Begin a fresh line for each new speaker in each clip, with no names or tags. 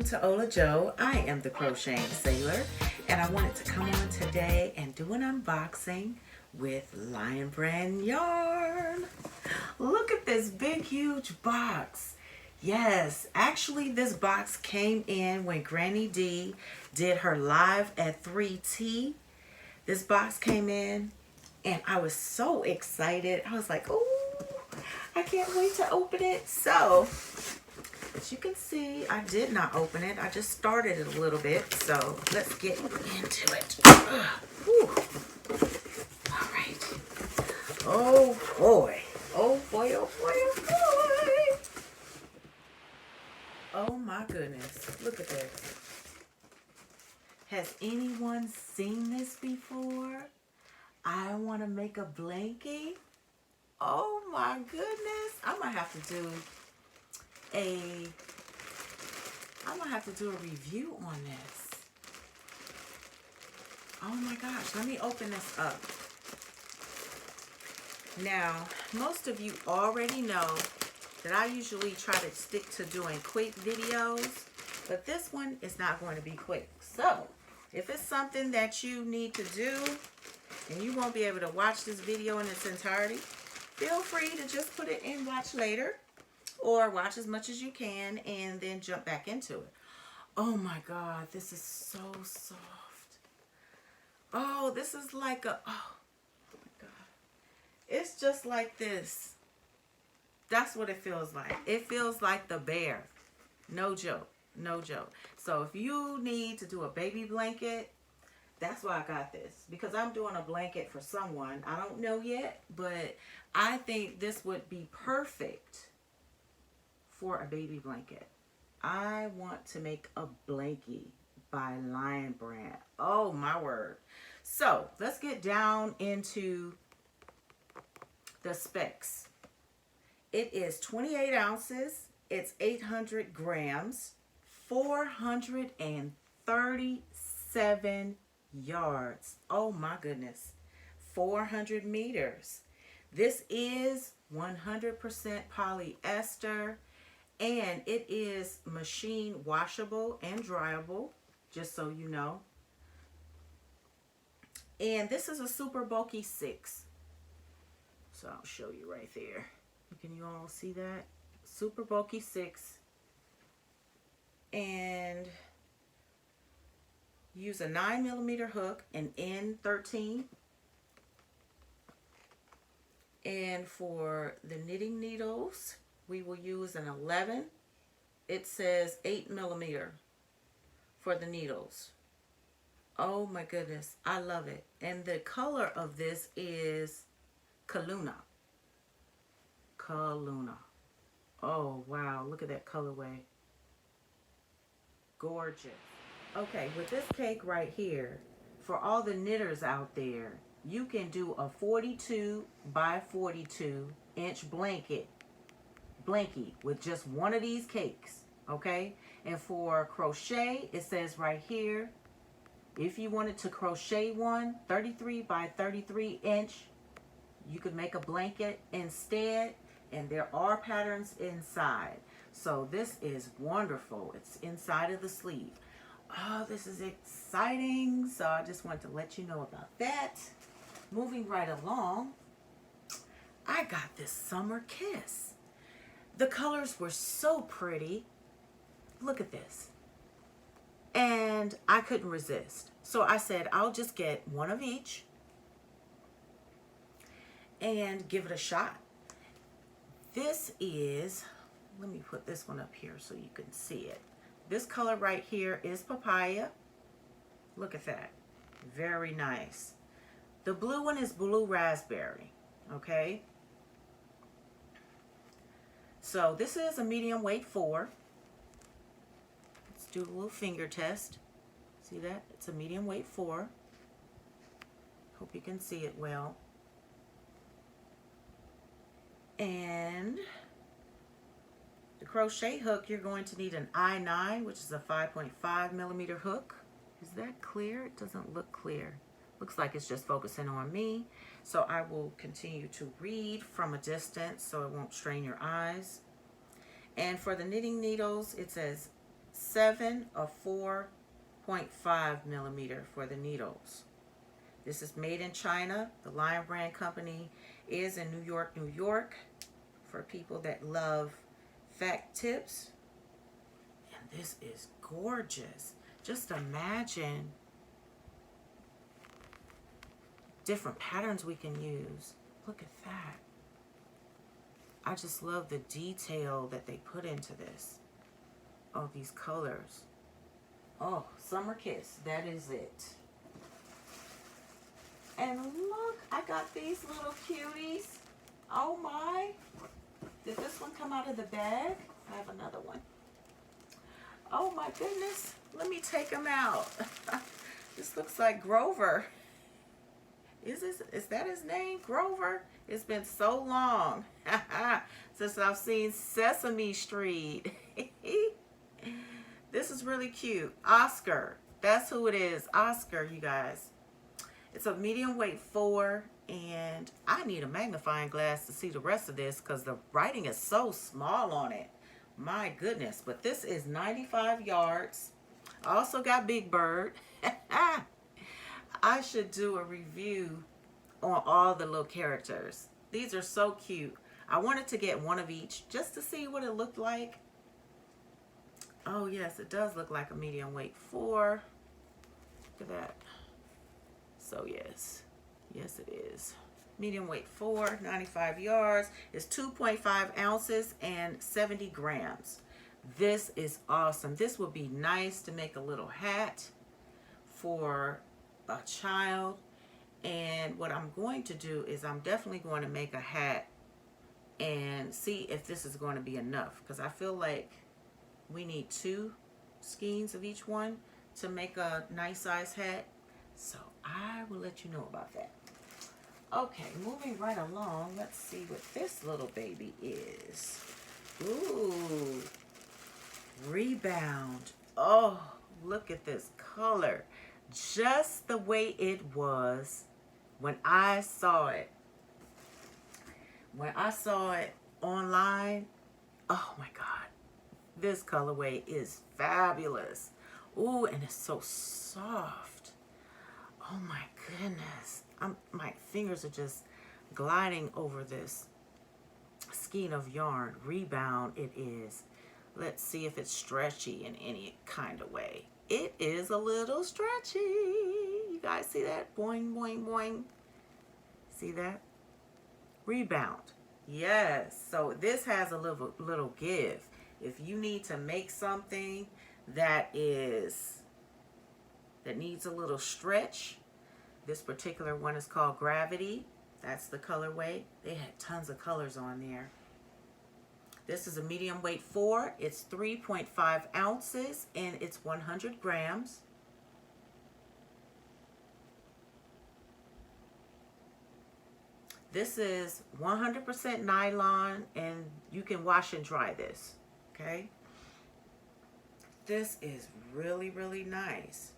to Ola Joe. I am the Crocheting Sailor, and I wanted to come on today and do an unboxing with Lion Brand yarn. Look at this big, huge box. Yes, actually this box came in when Granny D did her live at 3T. This box came in, and I was so excited. I was like, oh, I can't wait to open it. So, as you can see, I did not open it. I just started it a little bit. So let's get into it. All right. Oh boy. Oh boy, oh boy, oh boy. Oh my goodness. Look at this. Has anyone seen this before? I want to make a blankie. Oh my goodness. I'm going to have to do a review on this. Oh my gosh, let me open this up. Now, most of you already know that I usually try to stick to doing quick videos, but this one is not going to be quick. So, if it's something that you need to do and you won't be able to watch this video in its entirety, feel free to just put it in watch later. Or watch as much as you can and then jump back into it. Oh my God, this is so soft. Oh, this is like a, oh my God. It's just like this. That's what it feels like. It feels like the bear. No joke, no joke. So if you need to do a baby blanket, that's why I got this. Because I'm doing a blanket for someone. I don't know yet, but I think this would be perfect for a baby blanket. I want to make a blankie by Lion Brand. Oh my word. So let's get down into the specs. It is 28 ounces. It's 800 grams, 437 yards. Oh my goodness. 400 meters. This is 100% polyester. And it is machine washable and dryable, just so you know. And this is a super bulky 6. So I'll show you right there. Can you all see that? Super bulky 6. And use a 9mm hook, an N13. And for the knitting needles, we will use an 11. It says 8mm for the needles. Oh my goodness, I love it. And the color of this is Kaluna. Kaluna. Oh wow, look at that colorway. Gorgeous. Okay, with this cake right here, for all the knitters out there, you can do a 42 by 42 inch blankie with just one of these cakes, okay? And for crochet, it says right here, if you wanted to crochet one 33 by 33 inch, you could make a blanket instead, and there are patterns inside. So this is wonderful. It's inside of the sleeve. Oh, this is exciting. So I just wanted to let you know about that. Moving right along, I got this Summer Kiss. The colors were so pretty. Look at this. And I couldn't resist. So I said, I'll just get one of each and give it a shot. This is, let me put this one up here so you can see it. This color right here is papaya. Look at that. Very nice. The blue one is blue raspberry. Okay. So this is a medium weight 4. Let's do a little finger test. See that? It's a medium weight 4. Hope you can see it well. And the crochet hook, you're going to need an I9, which is a 5.5mm hook. Is that clear? It doesn't look clear. Looks like it's just focusing on me. So I will continue to read from a distance so it won't strain your eyes. And for the knitting needles, it says 7 or 4.5 millimeter for the needles. This is made in China. The Lion Brand Company is in New York, New York, for people that love fact tips. And this is gorgeous. Just imagine different patterns we can use. Look at that. I just love the detail that they put into this. Oh, these colors. Oh, Summer Kiss. That is it. And look, I got these little cuties. Oh my. Did this one come out of the bag? I have another one. Oh my goodness. Let me take them out. This looks like Grover. Is that his name? Grover? It's been so long since I've seen Sesame Street. This is really cute. Oscar. That's who it is. Oscar, you guys. It's a medium weight 4, and I need a magnifying glass to see the rest of this because the writing is so small on it. My goodness. But this is 95 yards. I also got Big Bird. I should do a review on all the little characters. These are so cute. I wanted to get one of each just to see what it looked like. Oh yes, it does look like a medium weight 4. Look at that. So yes, yes it is. Medium weight 4, 95 yards. It's 2.5 ounces and 70 grams. This is awesome. This would be nice to make a little hat for a child. And what I'm going to do is I'm definitely going to make a hat and see if this is going to be enough, because I feel like we need 2 skeins of each one to make a nice size hat. So I will let you know about that. Okay, moving right along, let's see what this little baby is. Ooh, Rebound. Oh, look at this color. Just the way it was when I saw it. When I saw it online, oh my God, this colorway is fabulous. Ooh, and it's so soft. Oh my goodness. My fingers are just gliding over this skein of yarn. Rebound it is. Let's see if it's stretchy in any kind of way. It is a little stretchy. You guys see that? Boing, boing, boing. See that? Rebound. Yes. So this has a little give. If you need to make something that needs a little stretch, this particular one is called Gravity. That's the colorway. They had tons of colors on there. This is a medium weight 4. It's 3.5 ounces and it's 100 grams. This is 100% nylon, and you can wash and dry this, okay? This is really, really nice.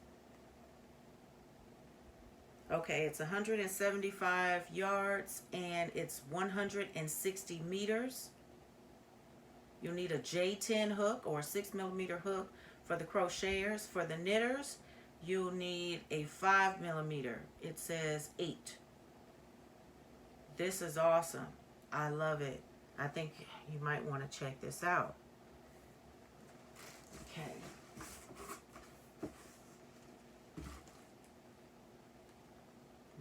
Okay, it's 175 yards and it's 160 meters. You'll need a J10 hook or a 6mm hook for the crocheters. For the knitters, you'll need a 5mm. It says 8. This is awesome. I love it. I think you might want to check this out. Okay.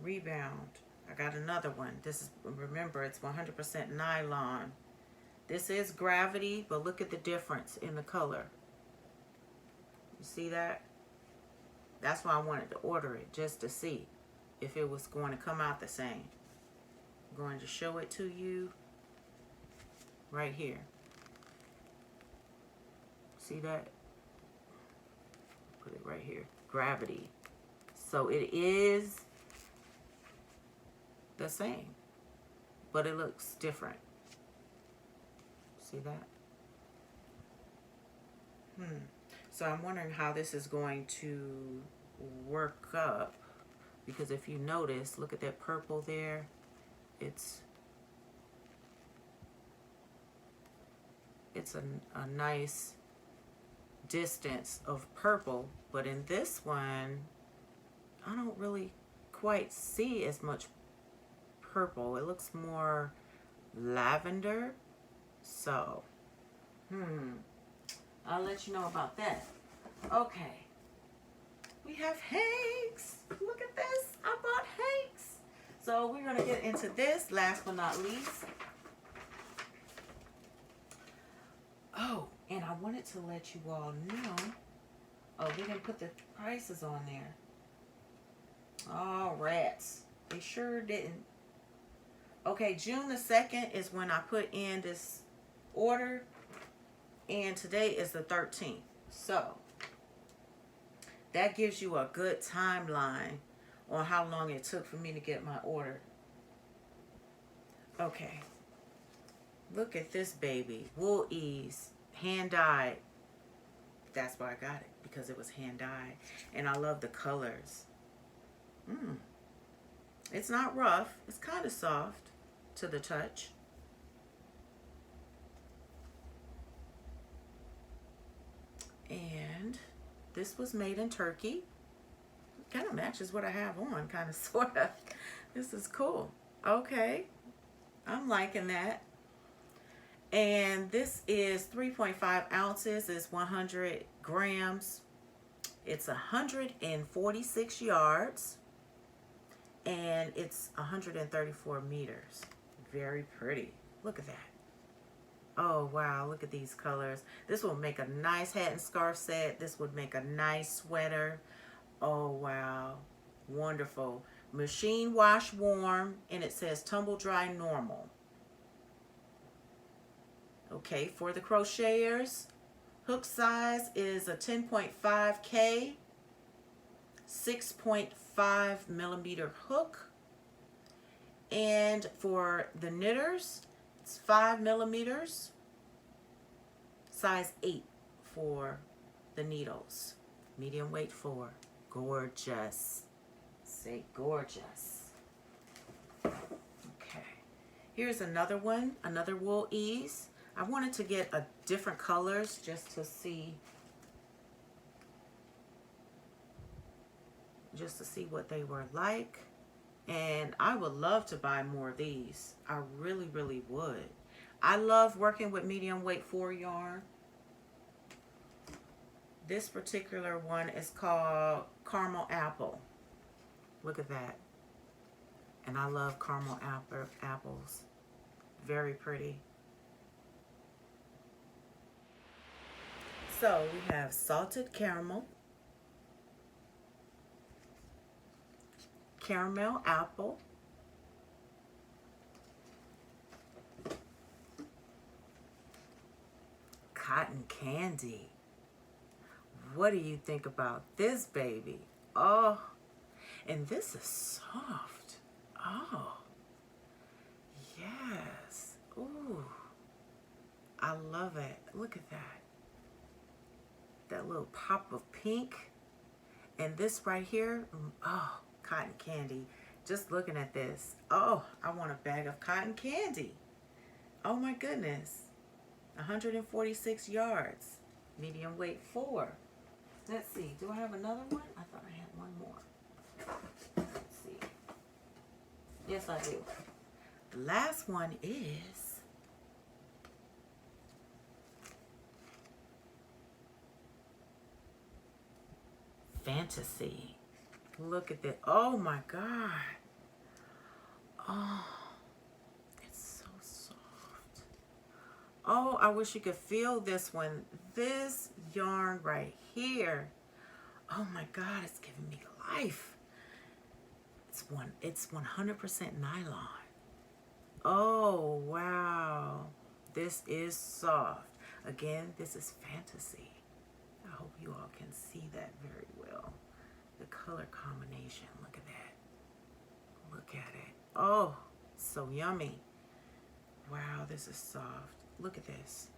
Rebound. I got another one. This is, remember, it's 100% nylon. This is Gravity, but look at the difference in the color. You see that? That's why I wanted to order it, just to see if it was going to come out the same. I'm going to show it to you right here. See that? Put it right here. Gravity. So it is the same, but it looks different. See that? So I'm wondering how this is going to work up, because if you notice, look at that purple there. It's a nice distance of purple, but in this one, I don't really quite see as much purple. It looks more lavender. So, I'll let you know about that. Okay. We have Hanks. Look at this. I bought Hanks. So we're going to get into this, last but not least. Oh, and I wanted to let you all know. Oh, we didn't put the prices on there. Oh, rats. They sure didn't. Okay, June the 2nd is when I put in this order. And today is the 13th. So, that gives you a good timeline on how long it took for me to get my order. Okay. Look at this baby. Wool Ease. Hand dyed. That's why I got it. Because it was hand dyed. And I love the colors. It's not rough. It's kind of soft to the touch. And this was made in Turkey. Kind of matches what I have on, kind of, sort of. This is cool. Okay. I'm liking that. And this is 3.5 ounces. It's 100 grams. It's 146 yards. And it's 134 meters. Very pretty. Look at that. Oh, wow. Look at these colors. This will make a nice hat and scarf set. This would make a nice sweater. Oh, wow. Wonderful. Machine wash warm. And it says tumble dry normal. Okay, for the crocheters, hook size is a 10.5K, 6.5 millimeter hook. And for the knitters, it's 5 millimeters, size 8 for the needles. Medium weight 4. Gorgeous. Say gorgeous. Okay. Here's another one, another Wool Ease. I wanted to get a different colors just to see what they were like. And I would love to buy more of these. I really, really would. I love working with medium weight 4 yarn. This particular one is called Caramel Apple. Look at that. And I love caramel apples. Very pretty. So we have salted caramel, caramel apple, cotton candy. What do you think about this baby? Oh, and this is soft. Oh, yes. Ooh, I love it. Look at that. That little pop of pink. And this right here, oh, cotton candy. Just looking at this. Oh, I want a bag of cotton candy. Oh my goodness. 146 yards. Medium weight 4. Let's see. Do I have another one? I thought I had one more. Let's see. Yes, I do. The last one is Fantasy. Look at that. Oh my God. Oh, it's so soft. Oh, I wish you could feel this one. This yarn right here. Oh my God, it's giving me life. It's 100% nylon. Oh, wow. This is soft. Again, this is Fantasy. I hope you all can see that very well. The color combination, look at that. Look at it. Oh, so yummy. Wow, this is soft. Look at this.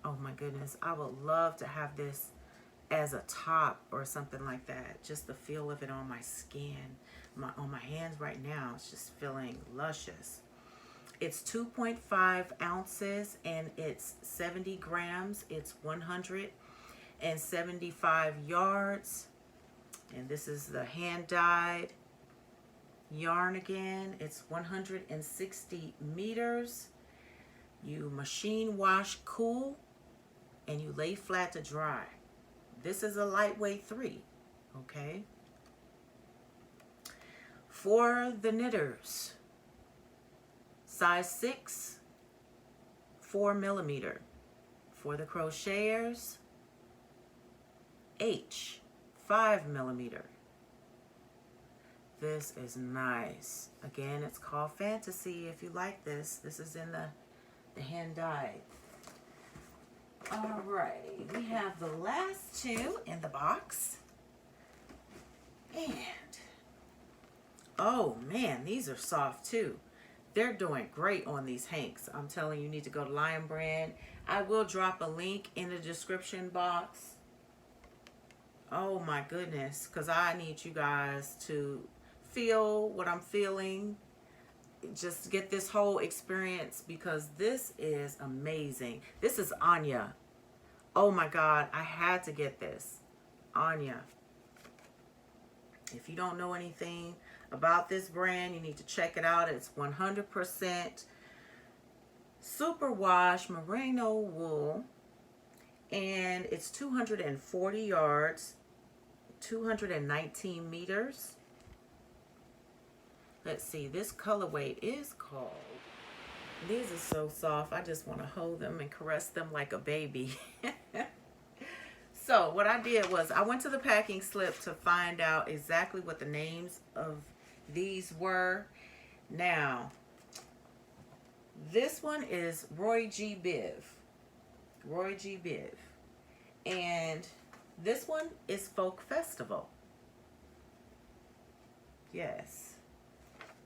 Oh my goodness, I would love to have this as a top or something like that. Just the feel of it on my skin. On my hands right now, it's just feeling luscious. It's 2.5 ounces and it's 70 grams. It's 175 yards. And this is the hand-dyed yarn again. It's 160 meters. You machine wash cool and you lay flat to dry. This is a lightweight 3, okay? For the knitters, size 6, 4 millimeter. For the crocheters, H, 5 millimeter. This is nice. Again, it's called Fantasy. If you like this, this is in the hand dyed. Alrighty, we have the last 2 in the box. And, oh man, these are soft too. They're doing great on these hanks. I'm telling you, you need to go to Lion Brand. I will drop a link in the description box. Oh my goodness, because I need you guys to feel what I'm feeling. Just get this whole experience because this is amazing. This is Anya. Oh my God, I had to get this. Anya. If you don't know anything about this brand, you need to check it out. It's 100% superwash merino wool. And it's 240 yards, 219 meters. Let's see, this colorway is called, these are so soft, I just want to hold them and caress them like a baby. So what I did was I went to the packing slip to find out exactly what the names of these were. Now, this one is Roy G. Biv. Roy G. Biv. And this one is Folk Festival. Yes.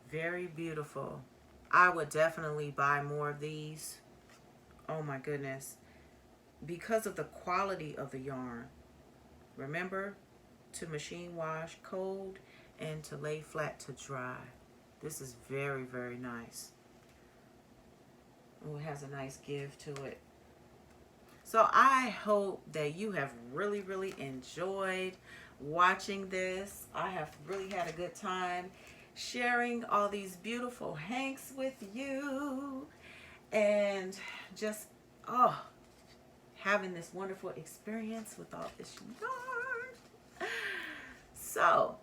Very beautiful. I would definitely buy more of these. Oh my goodness. Because of the quality of the yarn. Remember to machine wash cold and to lay flat to dry. This is very, very nice. Oh, it has a nice give to it. So I hope that you have really, really enjoyed watching this. I have really had a good time sharing all these beautiful hanks with you and just having this wonderful experience with all this yarn. So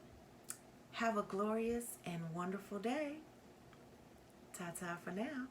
have a glorious and wonderful day. Ta-ta for now.